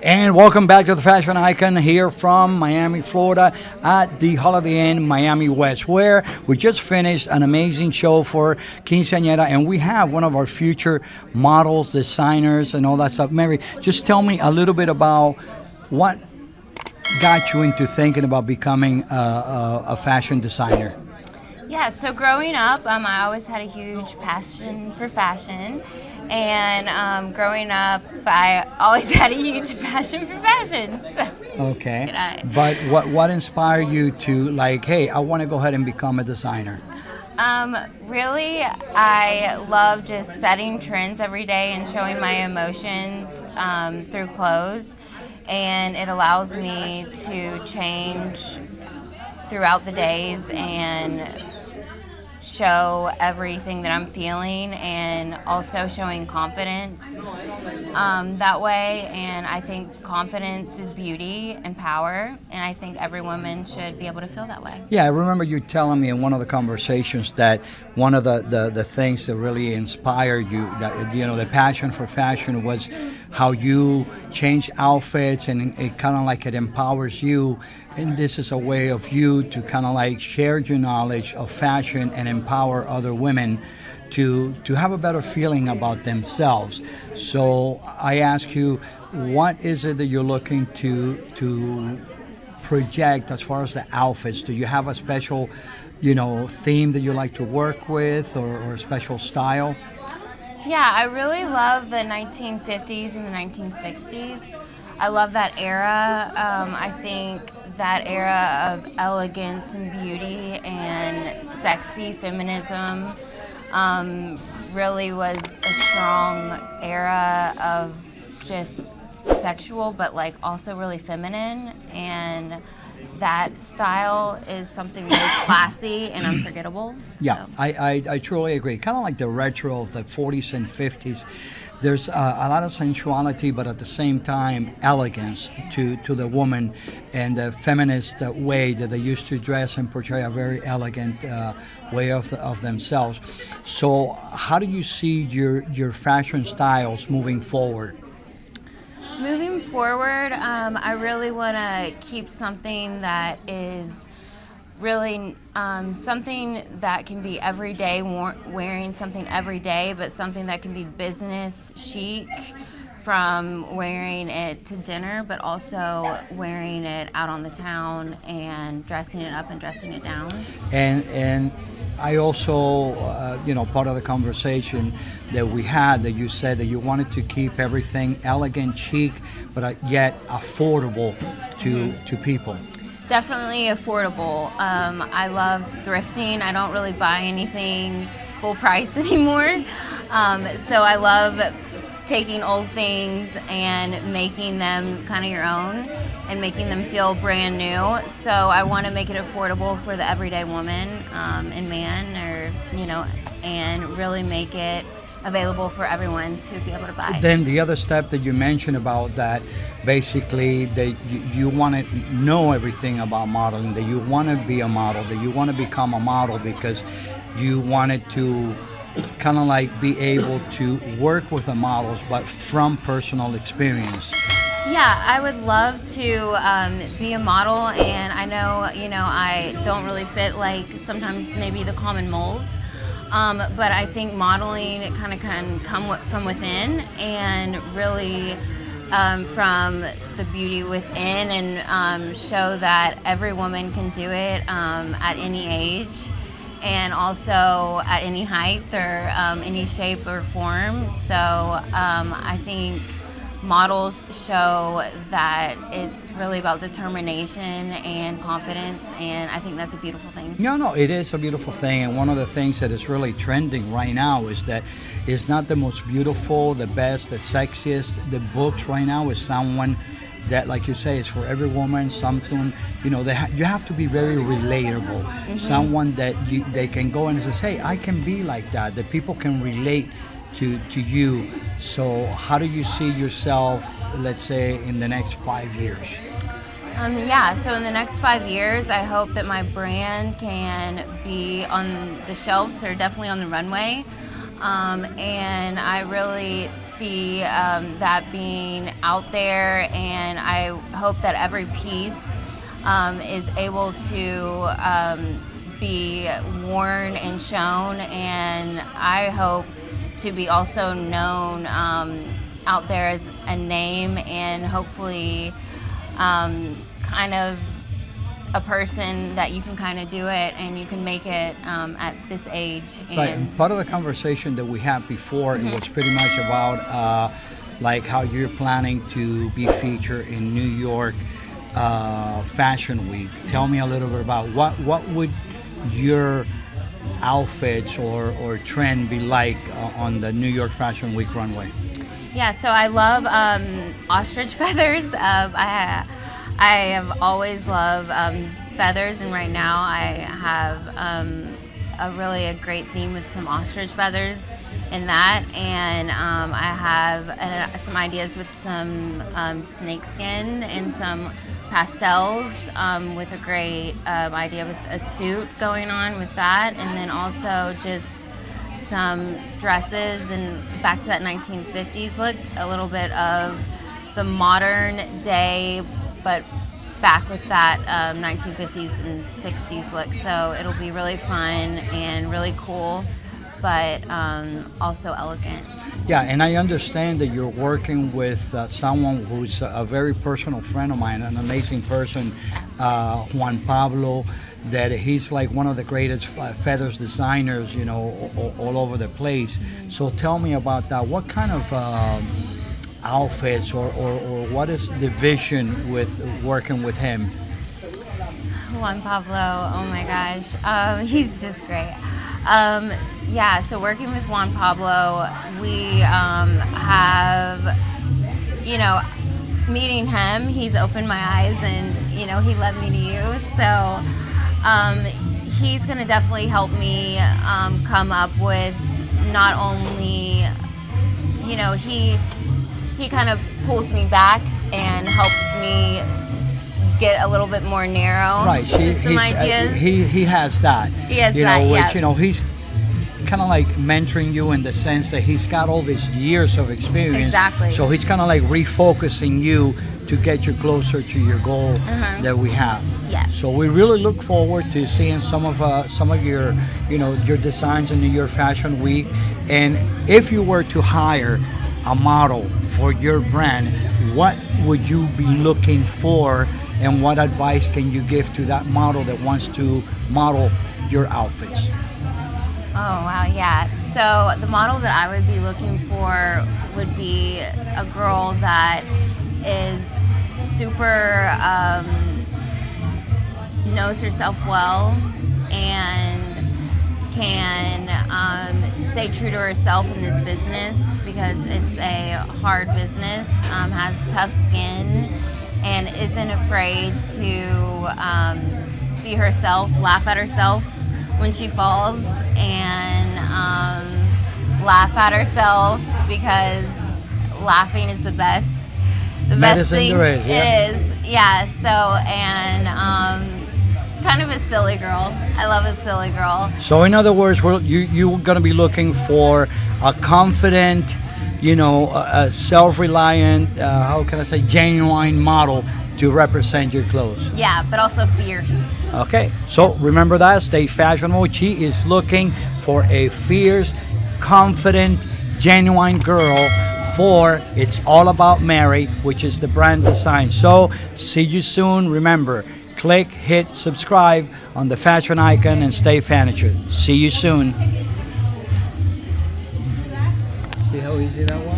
And welcome back to the Fashion Icon here from Miami, Florida at the Holiday Inn Miami West, where we just finished an amazing show for Quinceañera, and we have one of our future models, designers, and all that stuff. Mary, just tell me a little bit about what got you into thinking about becoming a fashion designer. Yeah, so growing up, I always had a huge passion for fashion. And growing up, I always had a huge passion for fashion. So, Okay. But what inspired you to, like, hey, I want to go ahead and become a designer? really, I love just setting trends every day and showing my emotions through clothes. And it allows me to change throughout the days and show everything that I'm feeling, and also showing confidence that way. And I think confidence is beauty and power, and I think every woman should be able to feel that way. Yeah, I remember you telling me in one of the conversations that one of the things that really inspired you, that, the passion for fashion was how you change outfits, and it kind of like it empowers you. And this is a way of you to kind of like share your knowledge of fashion and empower other women to have a better feeling about themselves. So I ask you, what is it that you're looking to project as far as the outfits? Do you have a special, theme that you like to work with, or a special style? Yeah, I really love the 1950s and the 1960s. I love that era. I think that era of elegance and beauty and sexy feminism really was a strong era of just sexual, but like also really feminine. And that style is something really classy and unforgettable. Yeah, So. I truly agree. Kind of like the retro of the 40s and 50s. There's a lot of sensuality, but at the same time, elegance to the woman, and the feminist way that they used to dress and portray a very elegant way of themselves. So, how do you see your fashion styles moving forward? Moving forward, I really want to keep something that is really something that can be everyday, wearing something every day, but something that can be business chic, from wearing it to dinner, but also wearing it out on the town and dressing it up and dressing it down. And I also, part of the conversation that we had, that you said that you wanted to keep everything elegant, chic, but yet affordable to people. Definitely affordable. I love thrifting. I don't really buy anything full price anymore. So I love taking old things and making them kind of your own and making them feel brand new. So I want to make it affordable for the everyday woman and man, and really make it available for everyone to be able to buy. Then the other step that you mentioned about that, basically that you want to know everything about modeling, that you want to be a model, that you want to become a model because you wanted to kind of like be able to work with the models, but from personal experience. Yeah, I would love to be a model, and I know, I don't really fit like sometimes maybe the common molds. But I think modeling, it kind of can come from within, and really from the beauty within, and show that every woman can do it at any age, and also at any height or any shape or form. So I think models show that it's really about determination and confidence, and I think that's a beautiful thing. No, it is a beautiful thing, and one of the things that is really trending right now is that it's not the most beautiful, the best, the sexiest. The books right now is someone that, like you say, is for every woman. Something, you have to be very relatable. Mm-hmm. Someone that they can go and say, hey, I can be like that. That people can relate to you. So how do you see yourself, let's say, in the next 5 years? So in the next 5 years, I hope that my brand can be on the shelves, or definitely on the runway, And I really see that being out there, and I hope that every piece is able to be worn and shown, and I hope to be also known out there as a name, and hopefully kind of a person that you can kind of do it and you can make it at this age. Right. And part of the conversation that we had before, it was pretty much about like how you're planning to be featured in New York Fashion Week. Tell me a little bit about what would your outfits or trend be like on the New York Fashion Week runway? Yeah, so I love ostrich feathers. I have always loved feathers, and right now I have a great theme with some ostrich feathers in that, and I have some ideas with some snake skin and some pastels with a great idea with a suit going on with that, and then also just some dresses and back to that 1950s look, a little bit of the modern day but back with that 1950s and 60s look. So it'll be really fun and really cool, but also elegant. Yeah, and I understand that you're working with someone who's a very personal friend of mine, an amazing person, Juan Pablo, that he's like one of the greatest feathers designers, you know, all over the place. So tell me about that. What kind of outfits or what is the vision with working with him? Juan Pablo, oh my gosh, he's just great. Yeah, so working with Juan Pablo, we have, you know, meeting him, he's opened my eyes and, you know, he led me to you. So he's going to definitely help me come up with not only, you know, he kind of pulls me back and helps me get a little bit more narrow. Right. Some ideas. He has that. He has you that, know, which, yeah. you know, he's kind of like mentoring you in the sense that he's got all these years of experience. Exactly. So he's kind of like refocusing you to get you closer to your goal that we have. Yeah. So we really look forward to seeing some of your, you know, your designs in New York Fashion Week. And if you were to hire a model for your brand, what would you be looking for, and what advice can you give to that model that wants to model your outfits? Oh, wow, yeah. So the model that I would be looking for would be a girl that is super, knows herself well and can stay true to herself in this business, because it's a hard business, has tough skin, and isn't afraid to be herself, laugh at herself when she falls, and laugh at herself, because laughing is the best thing. There is, yeah. It is, yeah. So, and kind of a silly girl. I love a silly girl. So in other words, you're going to be looking for a confident, you know, a self-reliant, how can I say, genuine model to represent your clothes. Yeah, but also fierce. Okay, so remember that, stay fashionable. She is looking for a fierce, confident, genuine girl for It's All About Mary, which is the brand design. So see you soon. Remember, click, hit subscribe on the fashion icon and stay fashionable. See you soon. See how easy that was?